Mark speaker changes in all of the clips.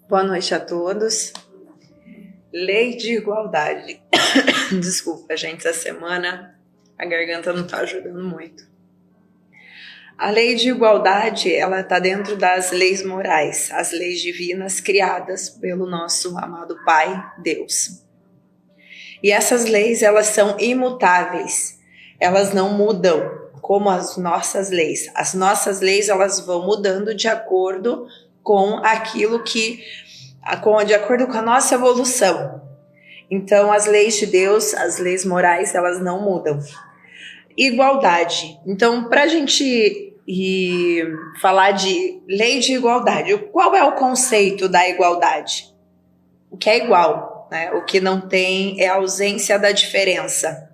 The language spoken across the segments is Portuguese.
Speaker 1: Boa noite a todos. Lei de igualdade. Desculpa, gente, essa semana a garganta não está ajudando muito. A lei de igualdade, ela está dentro das leis morais, as leis divinas criadas pelo nosso amado Pai, Deus. E essas leis, elas são imutáveis, elas não mudam como as nossas leis. As nossas leis, elas vão mudando de acordo com aquilo de acordo com a nossa evolução. Então, as leis de Deus, as leis morais, elas não mudam. Igualdade. Então, para a gente falar de lei de igualdade, qual é o conceito da igualdade? O que é igual, né? O que não tem é a ausência da diferença.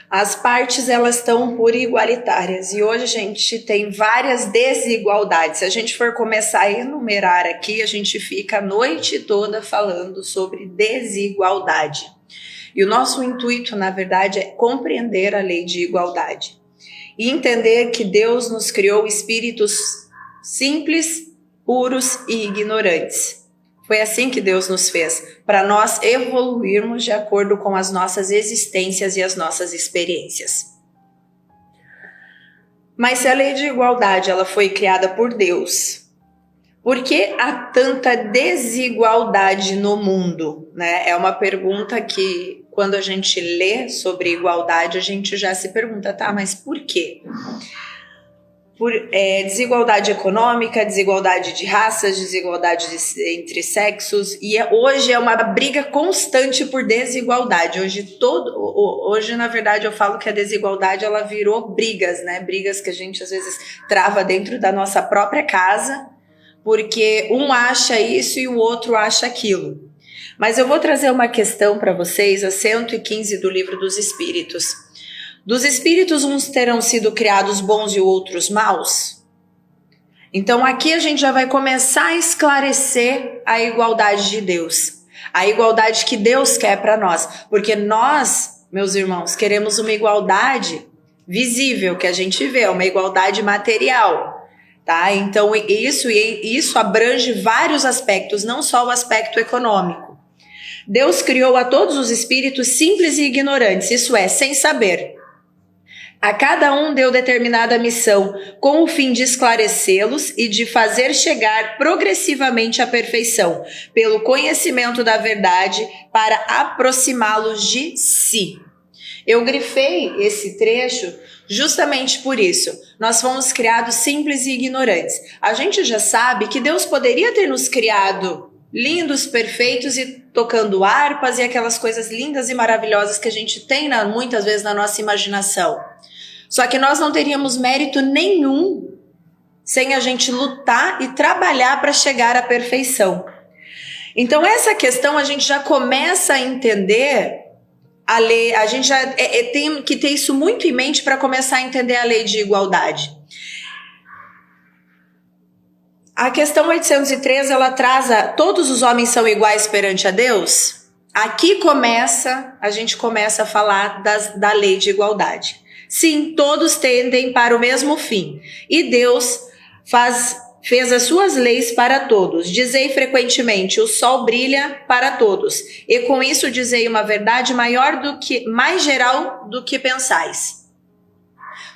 Speaker 1: As partes, elas estão por igualitárias e hoje a gente tem várias desigualdades. Se a gente for começar a enumerar aqui, a gente fica a noite toda falando sobre desigualdade. E o nosso intuito, na verdade, é compreender a lei de igualdade e entender que Deus nos criou espíritos simples, puros e ignorantes. Foi assim que Deus nos fez, para nós evoluirmos de acordo com as nossas existências e as nossas experiências. Mas se a lei de igualdade ela foi criada por Deus, por que há tanta desigualdade no mundo? Né? É uma pergunta que, quando a gente lê sobre igualdade, a gente já se pergunta, tá, mas por quê? Por desigualdade econômica, desigualdade de raças, desigualdade entre sexos, e hoje é uma briga constante por desigualdade. Hoje, na verdade, eu falo que a desigualdade ela virou brigas, né? Brigas que a gente às vezes trava dentro da nossa própria casa, porque um acha isso e o outro acha aquilo. Mas eu vou trazer uma questão para vocês, a 115 do Livro dos Espíritos. Dos espíritos, uns terão sido criados bons e outros maus? Então aqui a gente já vai começar a esclarecer a igualdade de Deus. A igualdade que Deus quer para nós. Porque nós, meus irmãos, queremos uma igualdade visível, que a gente vê, uma igualdade material. Tá? Então isso abrange vários aspectos, não só o aspecto econômico. Deus criou a todos os espíritos simples e ignorantes, isso é, sem saber. A cada um deu determinada missão, com o fim de esclarecê-los e de fazer chegar progressivamente à perfeição, pelo conhecimento da verdade, para aproximá-los de si. Eu grifei esse trecho justamente por isso. Nós fomos criados simples e ignorantes. A gente já sabe que Deus poderia ter nos criado lindos, perfeitos e tocando harpas e aquelas coisas lindas e maravilhosas que a gente tem muitas vezes na nossa imaginação. Só que nós não teríamos mérito nenhum sem a gente lutar e trabalhar para chegar à perfeição. Então essa questão a gente já começa a entender a lei, a gente já tem que ter isso muito em mente para começar a entender a lei de igualdade. A questão 803, ela traz todos os homens são iguais perante a Deus? Aqui a gente começa a falar da lei de igualdade. Sim, todos tendem para o mesmo fim. E Deus fez as suas leis para todos. Dizei frequentemente, o sol brilha para todos. E com isso dizei uma verdade mais geral do que pensais.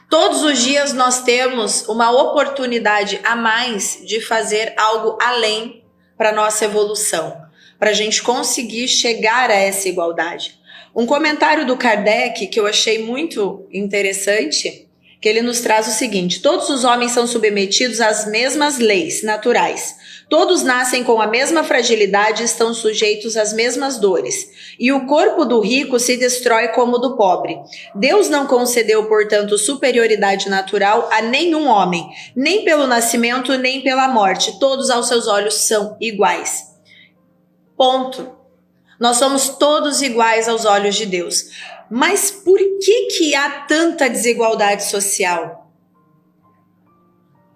Speaker 1: Todos os dias nós temos uma oportunidade a mais de fazer algo além para a nossa evolução, para a gente conseguir chegar a essa igualdade. Um comentário do Kardec que eu achei muito interessante, que ele nos traz o seguinte: todos os homens são submetidos às mesmas leis naturais. Todos nascem com a mesma fragilidade e estão sujeitos às mesmas dores. E o corpo do rico se destrói como o do pobre. Deus não concedeu, portanto, superioridade natural a nenhum homem, nem pelo nascimento, nem pela morte. Todos aos seus olhos são iguais. Ponto. Nós somos todos iguais aos olhos de Deus. Mas por que há tanta desigualdade social?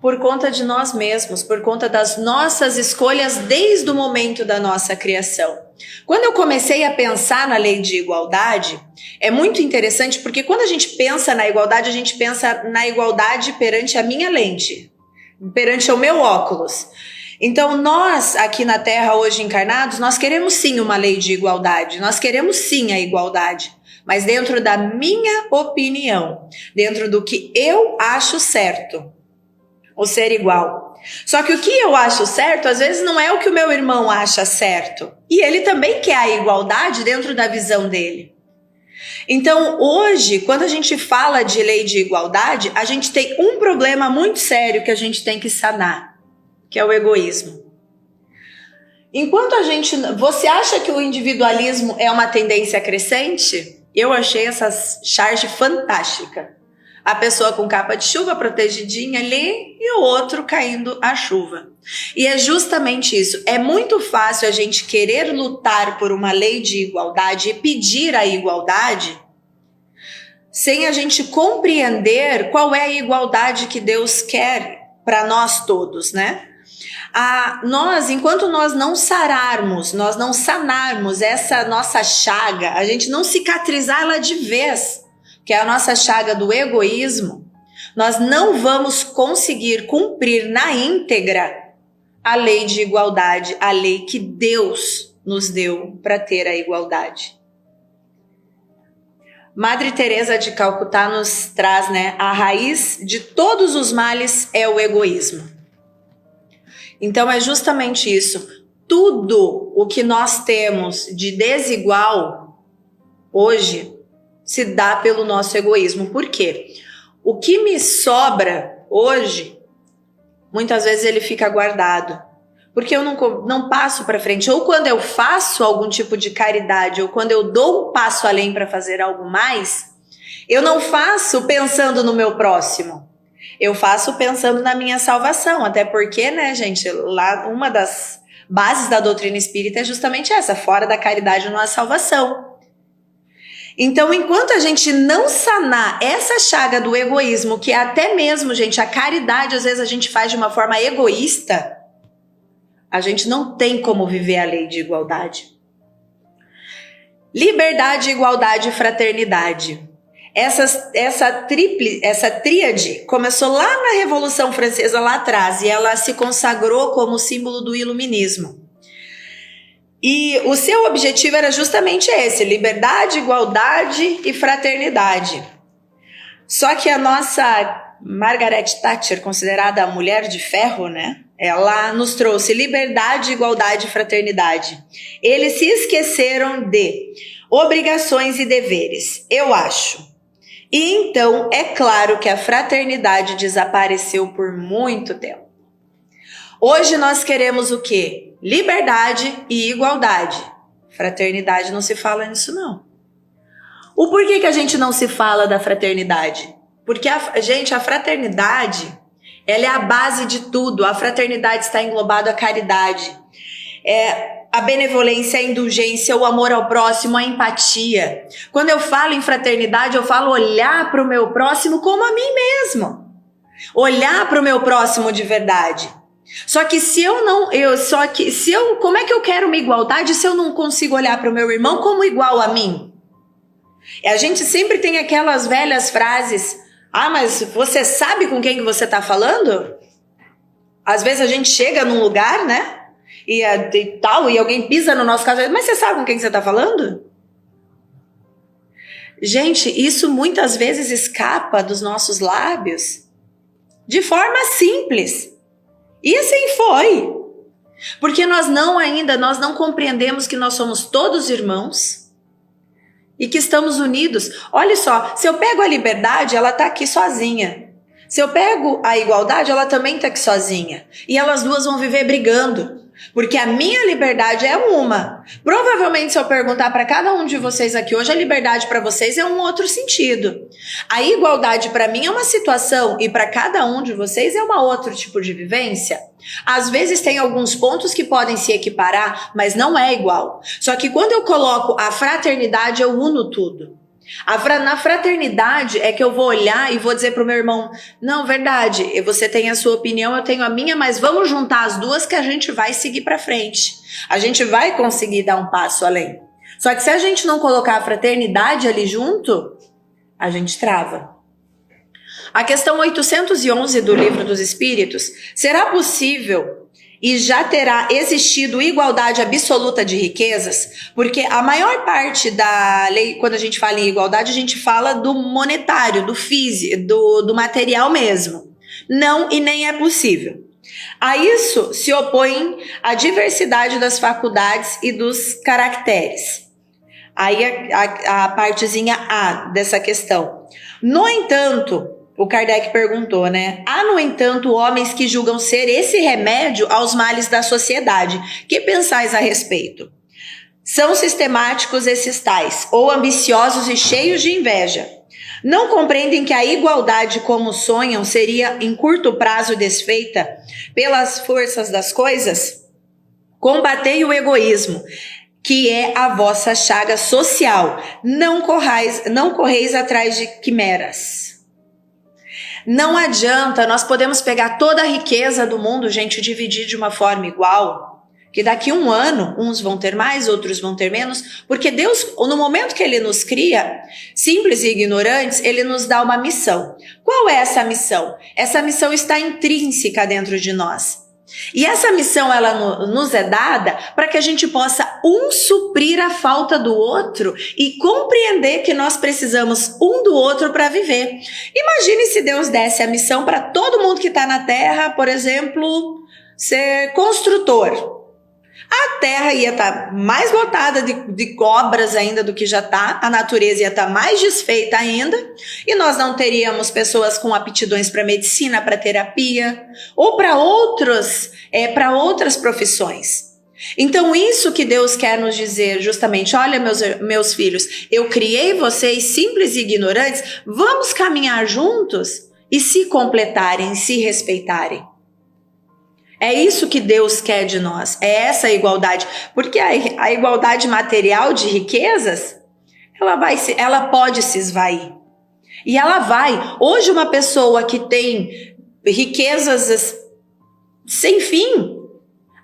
Speaker 1: Por conta de nós mesmos, por conta das nossas escolhas desde o momento da nossa criação. Quando eu comecei a pensar na lei de igualdade, é muito interessante porque quando a gente pensa na igualdade, a gente pensa na igualdade perante a minha lente, perante o meu óculos. Então nós aqui na Terra hoje encarnados, nós queremos sim uma lei de igualdade, nós queremos sim a igualdade, mas dentro da minha opinião, dentro do que eu acho certo, o ser igual. Só que o que eu acho certo, às vezes não é o que o meu irmão acha certo. E ele também quer a igualdade dentro da visão dele. Então, hoje, quando a gente fala de lei de igualdade, a gente tem um problema muito sério que a gente tem que sanar, que é o egoísmo. Enquanto você acha que o individualismo é uma tendência crescente? Eu achei essa charge fantástica. A pessoa com capa de chuva protegidinha ali e o outro caindo a chuva. E é justamente isso. É muito fácil a gente querer lutar por uma lei de igualdade e pedir a igualdade sem a gente compreender qual é a igualdade que Deus quer para nós todos, né? Enquanto nós não sararmos, nós não sanarmos essa nossa chaga, a gente não cicatrizar ela de vez, que é a nossa chaga do egoísmo, nós não vamos conseguir cumprir na íntegra a lei de igualdade, a lei que Deus nos deu para ter a igualdade. Madre Teresa de Calcutá nos traz, né, a raiz de todos os males é o egoísmo. Então é justamente isso. Tudo o que nós temos de desigual hoje se dá pelo nosso egoísmo. Por quê? O que me sobra hoje, muitas vezes ele fica guardado. Porque eu não passo para frente. Ou quando eu faço algum tipo de caridade, ou quando eu dou um passo além para fazer algo mais, eu não faço pensando no meu próximo. Eu faço pensando na minha salvação. Até porque, né, gente, lá uma das bases da doutrina espírita é justamente essa: fora da caridade não há salvação. Então, enquanto a gente não sanar essa chaga do egoísmo, que é até mesmo, gente, a caridade às vezes a gente faz de uma forma egoísta, a gente não tem como viver a lei de igualdade. Liberdade, igualdade e fraternidade. Essa tríade começou lá na Revolução Francesa, lá atrás, e ela se consagrou como símbolo do iluminismo. E o seu objetivo era justamente esse: liberdade, igualdade e fraternidade. Só que a nossa Margaret Thatcher, considerada a mulher de ferro, né? Ela nos trouxe liberdade, igualdade e fraternidade. Eles se esqueceram de obrigações e deveres, eu acho. E então, é claro que a fraternidade desapareceu por muito tempo. Hoje nós queremos o quê? Liberdade e igualdade. Fraternidade não se fala nisso, não. O porquê que a gente não se fala da fraternidade? Porque, a fraternidade, ela é a base de tudo. A fraternidade está englobada a caridade. A benevolência, a indulgência, o amor ao próximo, a empatia. Quando eu falo em fraternidade, eu falo olhar para o meu próximo como a mim mesmo. Olhar para o meu próximo de verdade. Só que como é que eu quero uma igualdade se eu não consigo olhar para o meu irmão como igual a mim? A gente sempre tem aquelas velhas frases: ah, mas você sabe com quem que você está falando? Às vezes a gente chega num lugar, né? E alguém pisa no nosso caso, mas você sabe com quem que você está falando? Gente, isso muitas vezes escapa dos nossos lábios de forma simples. E assim foi. Porque nós não compreendemos que nós somos todos irmãos e que estamos unidos. Olha só, se eu pego a liberdade, ela está aqui sozinha. Se eu pego a igualdade, ela também está aqui sozinha. E elas duas vão viver brigando. Porque a minha liberdade é uma. Provavelmente, se eu perguntar para cada um de vocês aqui hoje, a liberdade para vocês é um outro sentido. A igualdade para mim é uma situação e para cada um de vocês é um outro tipo de vivência. Às vezes tem alguns pontos que podem se equiparar, mas não é igual. Só que quando eu coloco a fraternidade, eu uno tudo. Na fraternidade é que eu vou olhar e vou dizer pro meu irmão: não, verdade, você tem a sua opinião, eu tenho a minha, mas vamos juntar as duas que a gente vai seguir para frente. A gente vai conseguir dar um passo além. Só que se a gente não colocar a fraternidade ali junto, a gente trava. A questão 811 do Livro dos Espíritos: será possível e já terá existido igualdade absoluta de riquezas, porque a maior parte da lei, quando a gente fala em igualdade, a gente fala do monetário, do físico, do material mesmo. Não, e nem é possível. A isso se opõe a diversidade das faculdades e dos caracteres. Aí a partezinha A dessa questão. No entanto, o Kardec perguntou, né? Há, no entanto, homens que julgam ser esse remédio aos males da sociedade. Que pensais a respeito? São sistemáticos esses tais, ou ambiciosos e cheios de inveja. Não compreendem que a igualdade, como sonham, seria em curto prazo desfeita pelas forças das coisas? Combatei o egoísmo, que é a vossa chaga social. Não correis atrás de quimeras. Não adianta, nós podemos pegar toda a riqueza do mundo, gente, e dividir de uma forma igual, que daqui um ano, uns vão ter mais, outros vão ter menos, porque Deus, no momento que Ele nos cria, simples e ignorantes, Ele nos dá uma missão. Qual é essa missão? Essa missão está intrínseca dentro de nós. E essa missão, ela nos é dada para que a gente possa suprir a falta do outro e compreender que nós precisamos um do outro para viver. Imagine se Deus desse a missão para todo mundo que está na Terra, por exemplo, ser construtor. A Terra ia estar mais lotada de obras ainda do que já está, a natureza ia estar mais desfeita ainda, e nós não teríamos pessoas com aptidões para medicina, para terapia, ou para outras profissões. Então isso que Deus quer nos dizer justamente, olha meus filhos, eu criei vocês simples e ignorantes, vamos caminhar juntos e se completarem, se respeitarem. É isso que Deus quer de nós, é essa igualdade, porque a igualdade material de riquezas, ela pode se esvair, e ela vai. Hoje uma pessoa que tem riquezas sem fim,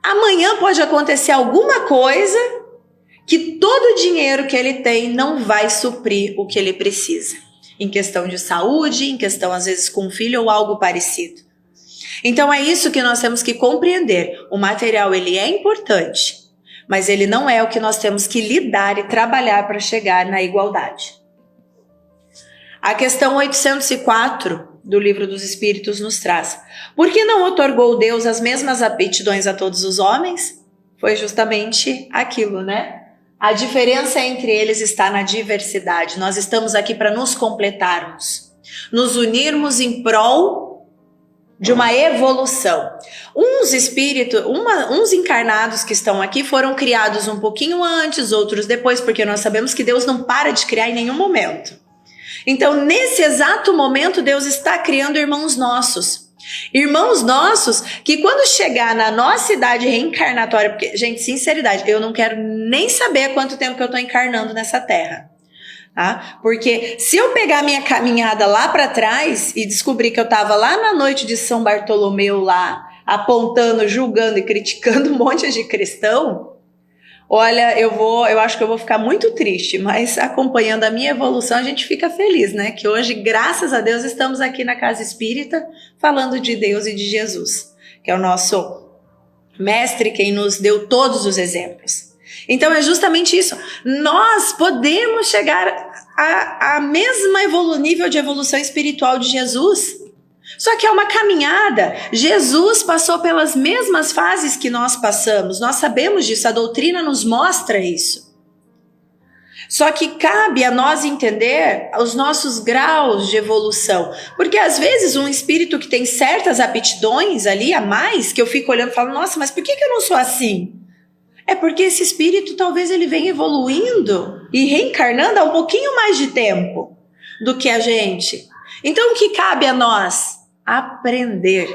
Speaker 1: amanhã pode acontecer alguma coisa que todo o dinheiro que ele tem não vai suprir o que ele precisa, em questão de saúde, em questão às vezes com um filho ou algo parecido. Então é isso que nós temos que compreender. O material, ele é importante, mas ele não é o que nós temos que lidar e trabalhar para chegar na igualdade. A questão 804 do Livro dos Espíritos nos traz: por que não otorgou Deus as mesmas aptidões a todos os homens? Foi justamente aquilo, né? A diferença entre eles está na diversidade. Nós estamos aqui para nos completarmos, nos unirmos em prol de uma evolução. Uns encarnados que estão aqui foram criados um pouquinho antes, outros depois, porque nós sabemos que Deus não para de criar em nenhum momento. Então, nesse exato momento, Deus está criando irmãos nossos. Irmãos nossos que quando chegar na nossa idade reencarnatória, porque, gente, sinceridade, eu não quero nem saber quanto tempo que eu estou encarnando nessa terra. Tá? Porque se eu pegar a minha caminhada lá para trás e descobrir que eu estava lá na noite de São Bartolomeu lá, apontando, julgando e criticando um monte de cristão, olha, eu acho que eu vou ficar muito triste, mas acompanhando a minha evolução a gente fica feliz, né? Que hoje, graças a Deus, estamos aqui na Casa Espírita falando de Deus e de Jesus, que é o nosso mestre, quem nos deu todos os exemplos. Então é justamente isso, nós podemos chegar a mesma nível de evolução espiritual de Jesus, só que é uma caminhada. Jesus passou pelas mesmas fases que nós passamos, nós sabemos disso, a doutrina nos mostra isso. Só que cabe a nós entender os nossos graus de evolução, porque às vezes um espírito que tem certas aptidões ali a mais, que eu fico olhando e falo, nossa, mas por que eu não sou assim? É porque esse espírito talvez ele venha evoluindo e reencarnando há um pouquinho mais de tempo do que a gente. Então o que cabe a nós? Aprender.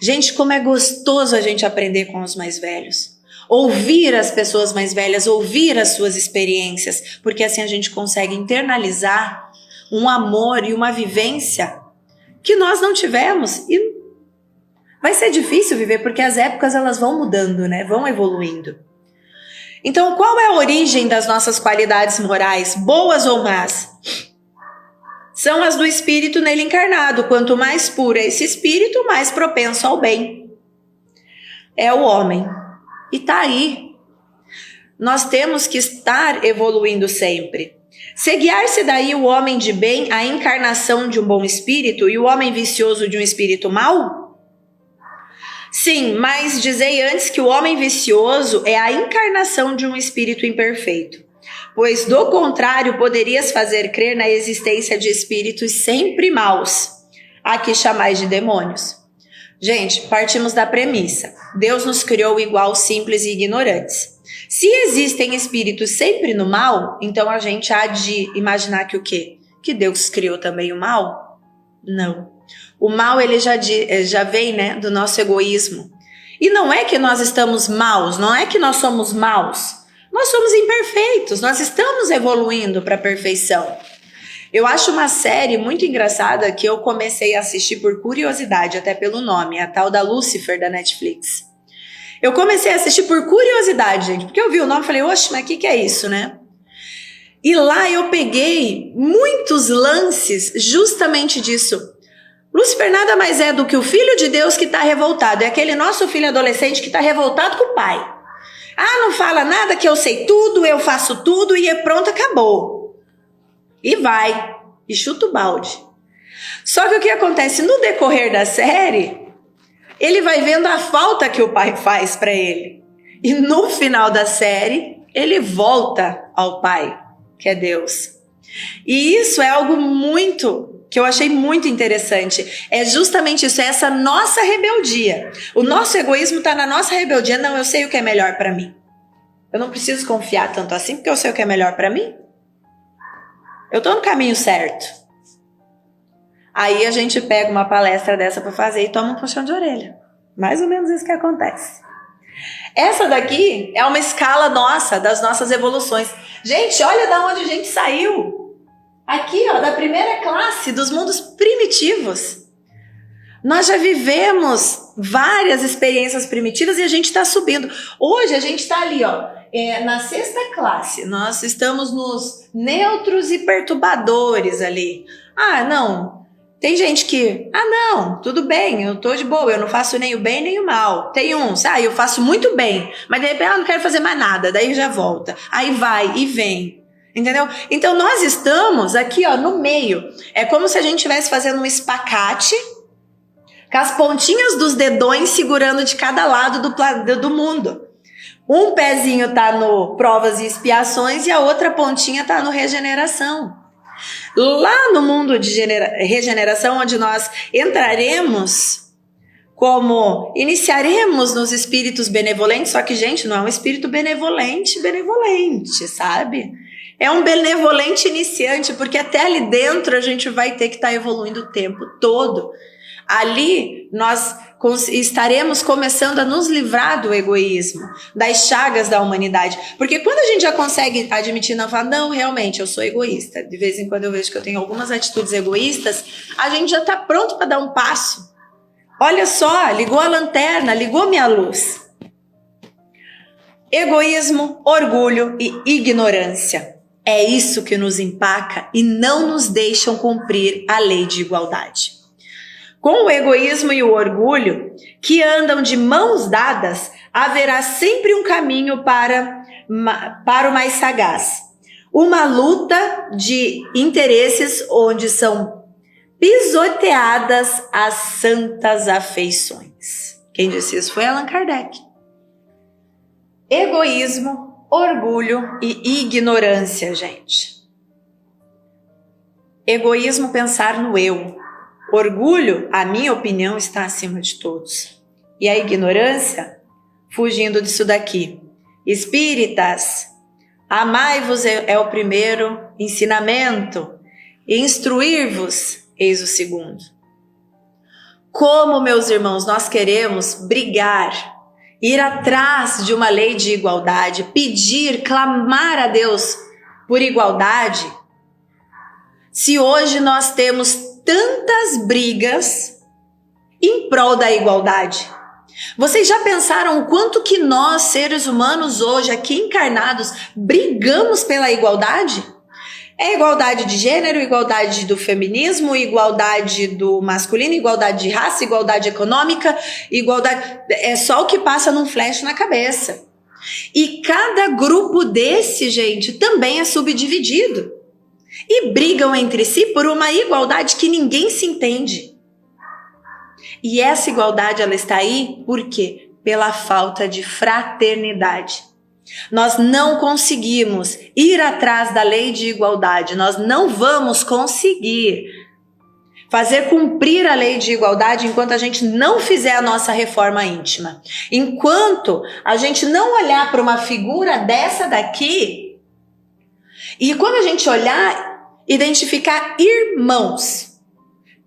Speaker 1: Gente, como é gostoso a gente aprender com os mais velhos. Ouvir as pessoas mais velhas, ouvir as suas experiências, porque assim a gente consegue internalizar um amor e uma vivência que nós não tivemos. E vai ser difícil viver, porque as épocas elas vão mudando, né? Vão evoluindo. Então, qual é a origem das nossas qualidades morais, boas ou más? São as do espírito nele encarnado. Quanto mais puro é esse espírito, mais propenso ao bem. é o homem. E tá aí. Nós temos que estar evoluindo sempre. Se guiar-se daí o homem de bem, a encarnação de um bom espírito, e o homem vicioso de um espírito mau? Sim, mas dizei antes que o homem vicioso é a encarnação de um espírito imperfeito. Pois do contrário poderias fazer crer na existência de espíritos sempre maus, a que chamais de demônios. Gente, partimos da premissa: Deus nos criou igual, simples e ignorantes. Se existem espíritos sempre no mal, então a gente há de imaginar que o quê? Que Deus criou também o mal? Não. O mal ele já vem, né, do nosso egoísmo. E não é que nós estamos maus, não é que nós somos maus. Nós somos imperfeitos, nós estamos evoluindo para a perfeição. Eu acho uma série muito engraçada que eu comecei a assistir por curiosidade, até pelo nome, a tal da Lucifer da Netflix. Eu comecei a assistir por curiosidade, gente, porque eu vi o nome e falei, oxe, mas o que é isso, né? E lá eu peguei muitos lances justamente disso. Lúcifer nada mais é do que o filho de Deus que está revoltado. É aquele nosso filho adolescente que está revoltado com o pai. Ah, não fala nada que eu sei tudo, eu faço tudo e pronto, acabou. E vai, e chuta o balde. Só que o que acontece no decorrer da série, ele vai vendo a falta que o pai faz para ele. E no final da série, ele volta ao pai, que é Deus. E isso é algo que eu achei muito interessante. É justamente isso, é essa nossa rebeldia. O nosso egoísmo está na nossa rebeldia. Não, eu sei o que é melhor para mim. Eu não preciso confiar tanto assim, porque eu sei o que é melhor para mim. Eu estou no caminho certo. Aí a gente pega uma palestra dessa para fazer e toma um puxão de orelha. Mais ou menos isso que acontece. Essa daqui é uma escala nossa, das nossas evoluções. Gente, olha da onde a gente saiu. Aqui, ó, da primeira classe, dos mundos primitivos. Nós já vivemos várias experiências primitivas e a gente está subindo. Hoje a gente está ali, ó, na sexta classe. Nós estamos nos neutros e perturbadores ali. Ah, não. Tem gente que, não, tudo bem, eu tô de boa, eu não faço nem o bem nem o mal. Tem uns, eu faço muito bem, mas de repente eu não quero fazer mais nada, daí já volta. Aí vai e vem. Entendeu? Então nós estamos aqui, ó, no meio. É como se a gente estivesse fazendo um espacate com as pontinhas dos dedões segurando de cada lado do mundo. Um pezinho tá no provas e expiações e a outra pontinha tá no regeneração. Lá no mundo de regeneração, onde nós entraremos iniciaremos nos espíritos benevolentes, só que, gente, não é um espírito benevolente, sabe? É um benevolente iniciante, porque até ali dentro a gente vai ter que estar evoluindo o tempo todo. Ali nós estaremos começando a nos livrar do egoísmo, das chagas da humanidade. Porque quando a gente já consegue admitir, não, falar, não, realmente, eu sou egoísta. De vez em quando eu vejo que eu tenho algumas atitudes egoístas, a gente já está pronto para dar um passo. Olha só, ligou a lanterna, ligou minha luz. Egoísmo, orgulho e ignorância. É isso que nos empaca e não nos deixam cumprir a lei de igualdade. Com o egoísmo e o orgulho, que andam de mãos dadas, haverá sempre um caminho para o mais sagaz. Uma luta de interesses onde são pisoteadas as santas afeições. Quem disse isso foi Allan Kardec. Egoísmo, orgulho e ignorância, gente. Egoísmo, pensar no eu. Orgulho, a minha opinião, está acima de todos. E a ignorância, fugindo disso daqui. Espíritas, amai-vos é o primeiro ensinamento. Instruir-vos, eis o segundo. Como, meus irmãos, nós queremos brigar, ir atrás de uma lei de igualdade, pedir, clamar a Deus por igualdade, se hoje nós temos tantas brigas em prol da igualdade. Vocês já pensaram o quanto que nós, seres humanos hoje, aqui encarnados, brigamos pela igualdade? É igualdade de gênero, igualdade do feminismo, igualdade do masculino, igualdade de raça, igualdade econômica, igualdade... É só o que passa num flash na cabeça. E cada grupo desse, gente, também é subdividido. E brigam entre si por uma igualdade que ninguém se entende. E essa igualdade, ela está aí por quê? Pela falta de fraternidade. Nós não conseguimos ir atrás da lei de igualdade, nós não vamos conseguir fazer cumprir a lei de igualdade enquanto a gente não fizer a nossa reforma íntima. Enquanto a gente não olhar para uma figura dessa daqui, e quando a gente olhar, identificar irmãos,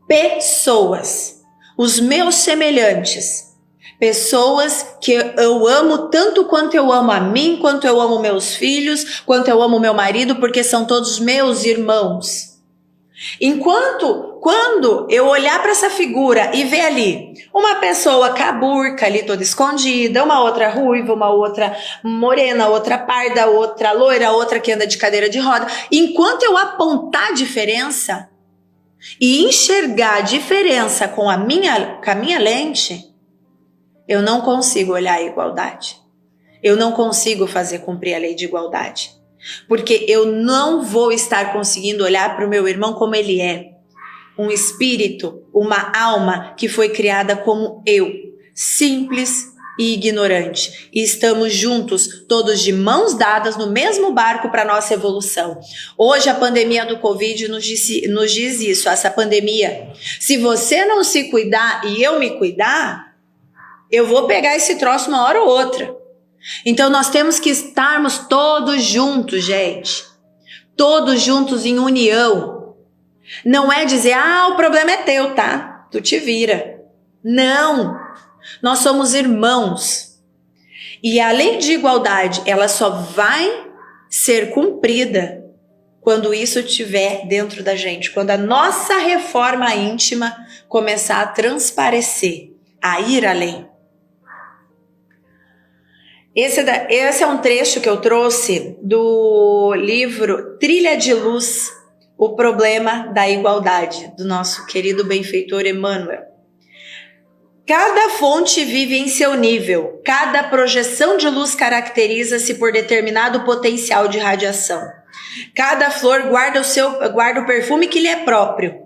Speaker 1: pessoas, os meus semelhantes, pessoas que eu amo tanto quanto eu amo a mim, quanto eu amo meus filhos, quanto eu amo meu marido, porque são todos meus irmãos. Quando eu olhar para essa figura e ver ali uma pessoa caburca ali toda escondida, uma outra ruiva, uma outra morena, outra parda, outra loira, outra que anda de cadeira de roda, enquanto eu apontar a diferença e enxergar a diferença com a minha lente, eu não consigo olhar a igualdade. Eu não consigo fazer cumprir a lei de igualdade. Porque eu não vou estar conseguindo olhar para o meu irmão como ele é. Um espírito, uma alma que foi criada como eu. Simples e ignorante. E estamos juntos, todos de mãos dadas no mesmo barco para a nossa evolução. Hoje a pandemia do Covid nos diz isso, essa pandemia. Se você não se cuidar e eu me cuidar, eu vou pegar esse troço uma hora ou outra. Então nós temos que estarmos todos juntos, gente. Todos juntos em união. Não é dizer, o problema é teu, tá? Tu te vira. Não. Nós somos irmãos. E a lei de igualdade, ela só vai ser cumprida quando isso estiver dentro da gente. Quando a nossa reforma íntima começar a transparecer, a ir além. Esse é um trecho que eu trouxe do livro Trilha de Luz, o problema da igualdade, do nosso querido benfeitor Emmanuel. Cada fonte vive em seu nível, cada projeção de luz caracteriza-se por determinado potencial de radiação. Cada flor guarda o perfume que lhe é próprio.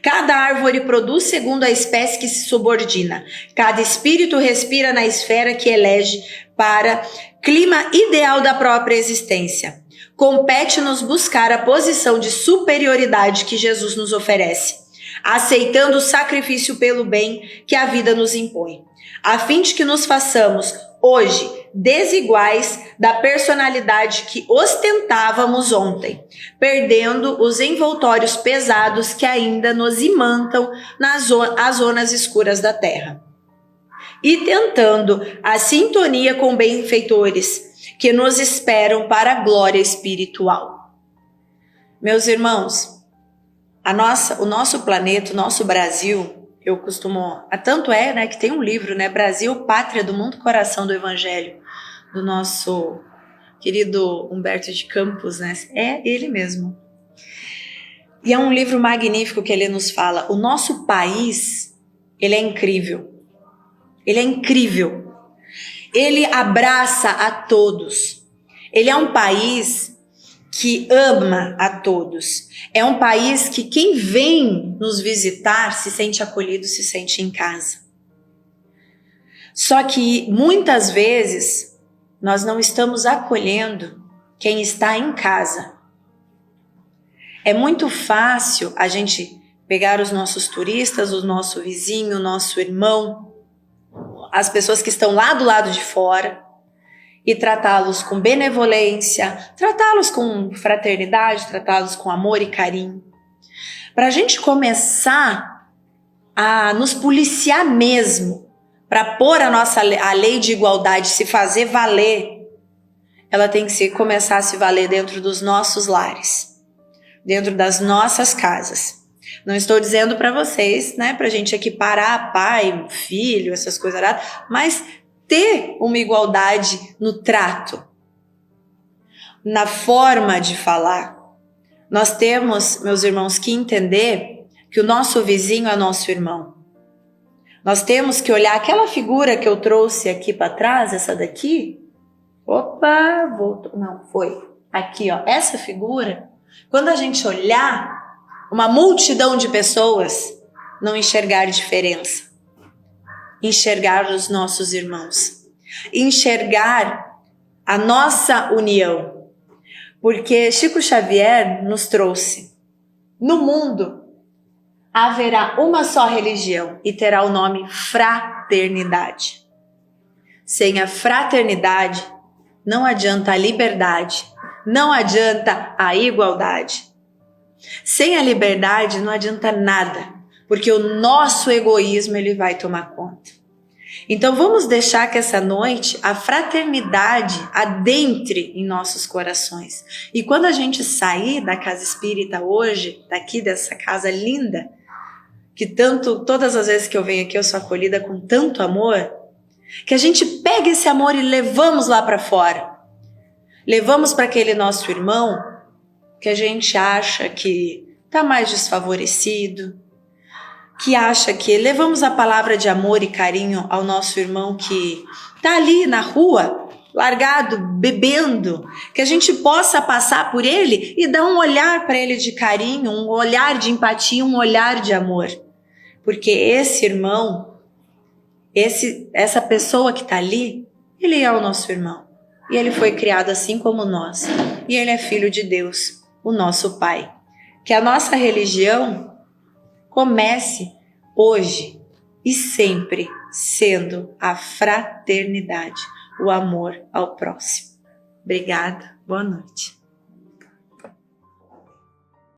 Speaker 1: Cada árvore produz segundo a espécie que se subordina. Cada espírito respira na esfera que elege para clima ideal da própria existência. Compete-nos buscar a posição de superioridade que Jesus nos oferece, aceitando o sacrifício pelo bem que a vida nos impõe, a fim de que nos façamos hoje desiguais da personalidade que ostentávamos ontem, perdendo os envoltórios pesados que ainda nos imantam nas zonas escuras da terra, e tentando a sintonia com benfeitores que nos esperam para a glória espiritual. Meus irmãos, o nosso planeta, o nosso Brasil, eu costumo... Tanto é, né, que tem um livro, né, Brasil, Pátria do Mundo, Coração do Evangelho, do nosso querido Humberto de Campos, né? É ele mesmo. E é um livro magnífico que ele nos fala. O nosso país, ele é incrível. Ele é incrível. Ele abraça a todos. Ele é um país que ama a todos. É um país que quem vem nos visitar se sente acolhido, se sente em casa. Só que muitas vezes nós não estamos acolhendo quem está em casa. É muito fácil a gente pegar os nossos turistas, o nosso vizinho, o nosso irmão, as pessoas que estão lá do lado de fora, e tratá-los com benevolência, tratá-los com fraternidade, tratá-los com amor e carinho. Para a gente começar a nos policiar mesmo, para pôr a lei de igualdade se fazer valer, ela tem que começar a se valer dentro dos nossos lares, dentro das nossas casas. Não estou dizendo para vocês, né, para a gente equiparar pai, filho, essas coisas, mas ter uma igualdade no trato, na forma de falar, Nós temos, meus irmãos, que entender que o nosso vizinho é nosso irmão. Nós temos que olhar aquela figura que eu trouxe aqui para trás, essa daqui. Opa, voltou. Não, foi. Aqui, ó, essa figura. Quando a gente olhar uma multidão de pessoas, não enxergar diferença. Enxergar os nossos irmãos. Enxergar a nossa união. Porque Chico Xavier nos trouxe: no mundo haverá uma só religião e terá o nome fraternidade. Sem a fraternidade, não adianta a liberdade, não adianta a igualdade. Sem a liberdade não adianta nada, porque o nosso egoísmo ele vai tomar conta. Então vamos deixar que essa noite a fraternidade adentre em nossos corações. E quando a gente sair da casa espírita hoje, daqui dessa casa linda, que todas as vezes que eu venho aqui eu sou acolhida com tanto amor, que a gente pega esse amor e levamos lá para fora. Levamos para aquele nosso irmão que a gente acha que está mais desfavorecido, que acha que levamos a palavra de amor e carinho ao nosso irmão que está ali na rua, largado, bebendo, que a gente possa passar por ele e dar um olhar para ele de carinho, um olhar de empatia, um olhar de amor. Porque esse irmão, essa pessoa que está ali, ele é o nosso irmão. E ele foi criado assim como nós. E ele é filho de Deus, o nosso Pai. Que a nossa religião comece hoje e sempre sendo a fraternidade, o amor ao próximo. Obrigada, boa noite.